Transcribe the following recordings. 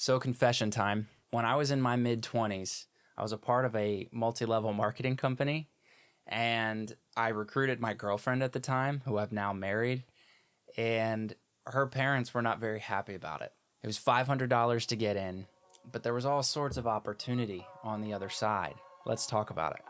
So confession time. When I was in my mid-20s, I was a part of a multi-level marketing company, and I recruited my girlfriend at the time, who I've now married, and her parents were not very happy about it. It was $500 to get in, but there was all sorts of opportunity on the other side. Let's talk about it.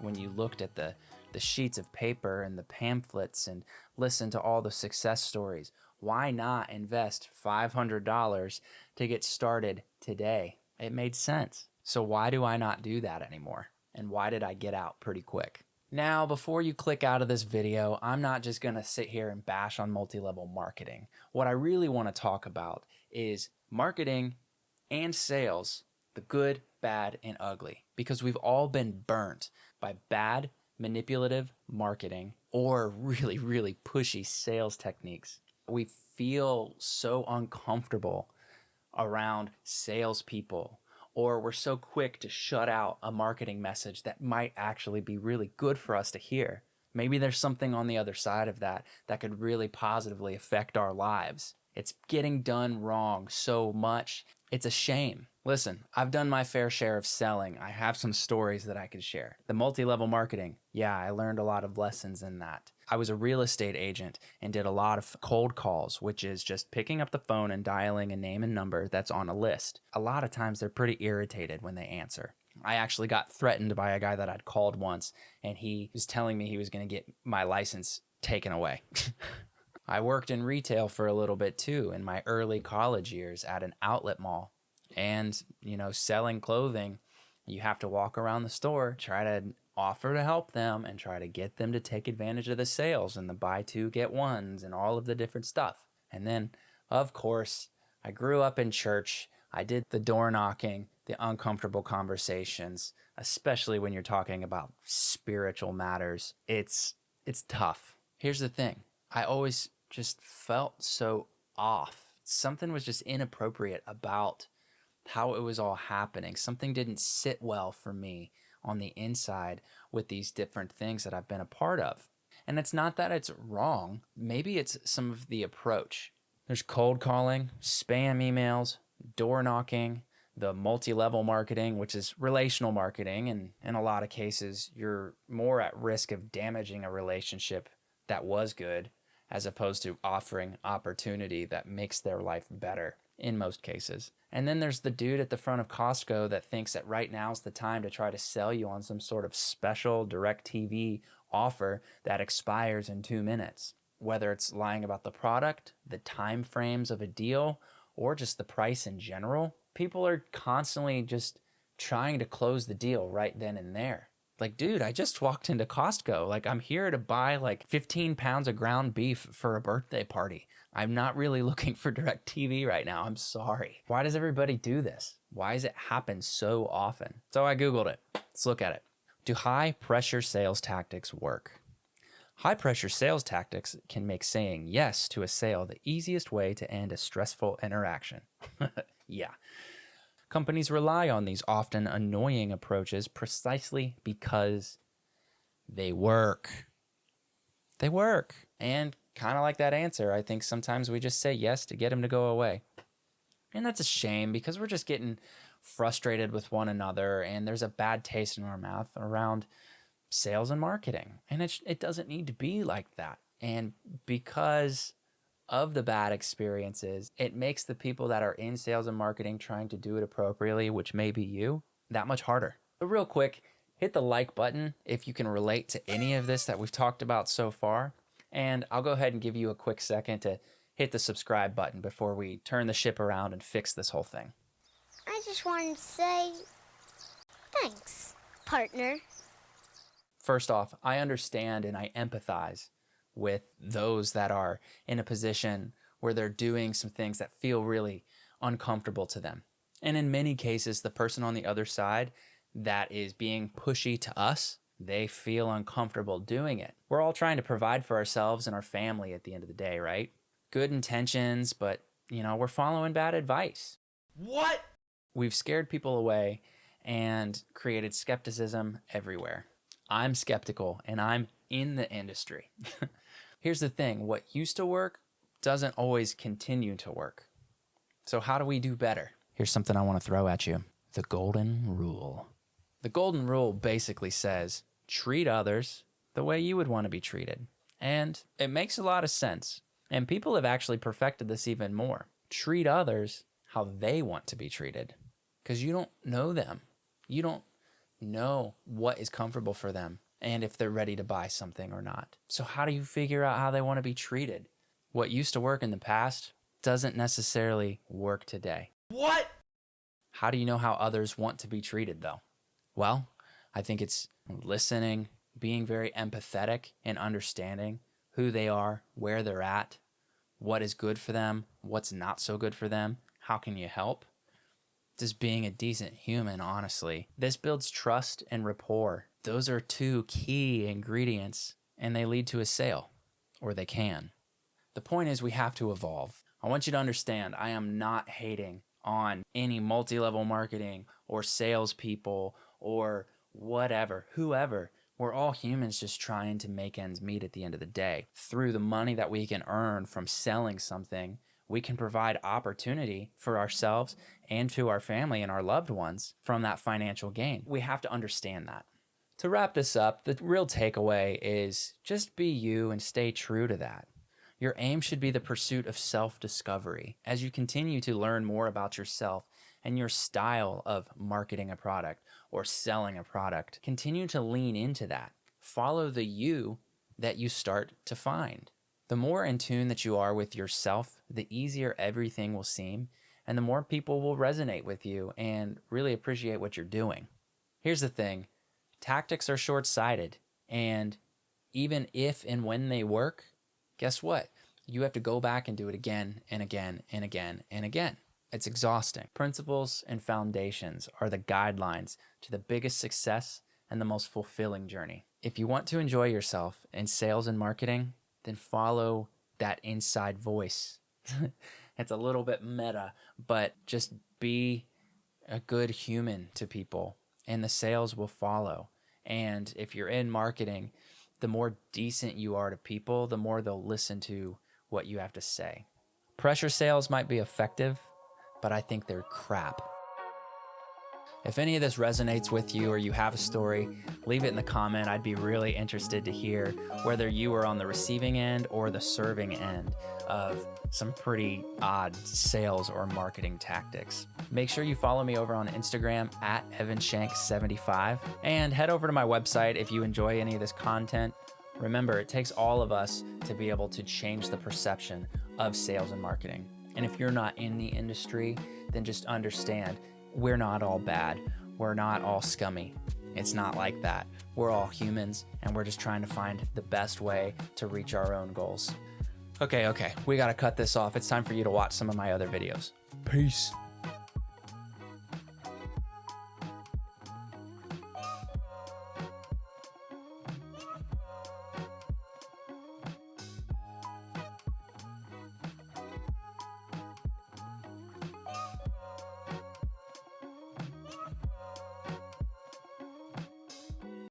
When you looked at the sheets of paper and the pamphlets and listened to all the success stories, why not invest $500 to get started today? It made sense. So why do I not do that anymore? And why did I get out pretty quick? Now, before you click out of this video, I'm not just going to sit here and bash on multi-level marketing. What I really want to talk about is marketing and sales, the good, bad, and ugly, because we've all been burnt by bad, manipulative marketing or really pushy sales techniques. We feel so uncomfortable around salespeople, or we're so quick to shut out a marketing message that might actually be really good for us to hear. Maybe there's something on the other side of that that could really positively affect our lives. It's getting done wrong so much. It's a shame. Listen, I've done my fair share of selling. I have some stories that I could share. The multi-level marketing, yeah, I learned a lot of lessons in that. I was a real estate agent and did a lot of cold calls, which is just picking up the phone and dialing a name and number that's on a list. A lot of times they're pretty irritated when they answer. I actually got threatened by a guy that I'd called once, and he was telling me he was going to get my license taken away. I worked in retail for a little bit too in my early college years at an outlet mall. And, selling clothing, you have to walk around the store, try to offer to help them and try to get them to take advantage of the sales and the buy two, get ones and all of the different stuff. And then, of course, I grew up in church. I did the door knocking, the uncomfortable conversations, especially when you're talking about spiritual matters. It's tough. Here's the thing. I always just felt so off. Something was just inappropriate about how it was all happening. Something didn't sit well for me on the inside with these different things that I've been a part of. And it's not that it's wrong. Maybe it's some of the approach. There's cold calling, spam emails, door knocking, the multi-level marketing, which is relational marketing. And in a lot of cases, you're more at risk of damaging a relationship that was good as opposed to offering opportunity that makes their life better in most cases. And then there's the dude at the front of Costco that thinks that right now is the time to try to sell you on some sort of special DirecTV offer that expires in 2 minutes. Whether it's lying about the product, the time frames of a deal, or just the price in general, people are constantly just trying to close the deal right then and there. Like, dude, I just walked into Costco. Like, I'm here to buy 15 pounds of ground beef for a birthday party. I'm not really looking for DirecTV right now. I'm sorry. Why does everybody do this? Why does it happen so often? So I Googled it. Let's look at it. Do high pressure sales tactics work? High pressure sales tactics can make saying yes to a sale the easiest way to end a stressful interaction. Yeah. Companies rely on these often annoying approaches precisely because they work. They work. And kind of like that answer, I think sometimes we just say yes to get them to go away. And that's a shame because we're just getting frustrated with one another and there's a bad taste in our mouth around sales and marketing. And it doesn't need to be like that. And because of the bad experiences, it makes the people that are in sales and marketing trying to do it appropriately, which may be you, that much harder. But real quick, hit the like button if you can relate to any of this that we've talked about so far. And I'll go ahead and give you a quick second to hit the subscribe button before we turn the ship around and fix this whole thing. I just wanted to say thanks, partner. First off, I understand and I empathize with those that are in a position where they're doing some things that feel really uncomfortable to them. And in many cases, the person on the other side that is being pushy to us, they feel uncomfortable doing it. We're all trying to provide for ourselves and our family at the end of the day, right? Good intentions, but we're following bad advice. What? We've scared people away and created skepticism everywhere. I'm skeptical and I'm in the industry. Here's the thing, what used to work doesn't always continue to work. So how do we do better? Here's something I want to throw at you. The golden rule. The golden rule basically says, treat others the way you would want to be treated. And it makes a lot of sense. And people have actually perfected this even more. Treat others how they want to be treated. Because you don't know them. You don't know what is comfortable for them and if they're ready to buy something or not. So how do you figure out how they want to be treated? What used to work in the past doesn't necessarily work today. What? How do you know how others want to be treated, though? Well, I think it's listening, being very empathetic and understanding who they are, where they're at, what is good for them, what's not so good for them, how can you help? Just being a decent human, honestly. This builds trust and rapport. Those are two key ingredients, and they lead to a sale, or they can. The point is we have to evolve. I want you to understand I am not hating on any multi-level marketing or salespeople or whatever, whoever. We're all humans just trying to make ends meet at the end of the day. Through the money that we can earn from selling something, we can provide opportunity for ourselves and to our family and our loved ones from that financial gain. We have to understand that. To wrap this up, the real takeaway is just be you and stay true to that. Your aim should be the pursuit of self-discovery. As you continue to learn more about yourself and your style of marketing a product or selling a product, continue to lean into that. Follow the you that you start to find. The more in tune that you are with yourself, the easier everything will seem, and the more people will resonate with you and really appreciate what you're doing. Here's the thing, tactics are short-sighted, and even if and when they work, guess what? You have to go back and do it again and again and again and again. It's exhausting. Principles and foundations are the guidelines to the biggest success and the most fulfilling journey. If you want to enjoy yourself in sales and marketing, then follow that inside voice. It's a little bit meta, but just be a good human to people and the sales will follow. And if you're in marketing, the more decent you are to people, the more they'll listen to what you have to say. Pressure sales might be effective, but I think they're crap. If any of this resonates with you or you have a story, leave it in the comment. I'd be really interested to hear whether you were on the receiving end or the serving end of some pretty odd sales or marketing tactics. Make sure you follow me over on Instagram at evanshank75 and head over to my website if you enjoy any of this content. Remember, it takes all of us to be able to change the perception of sales and marketing. And if you're not in the industry, then just understand we're not all bad. We're not all scummy. It's not like that. We're all humans, and we're just trying to find the best way to reach our own goals. Okay, we gotta cut this off. It's time for you to watch some of my other videos. Peace.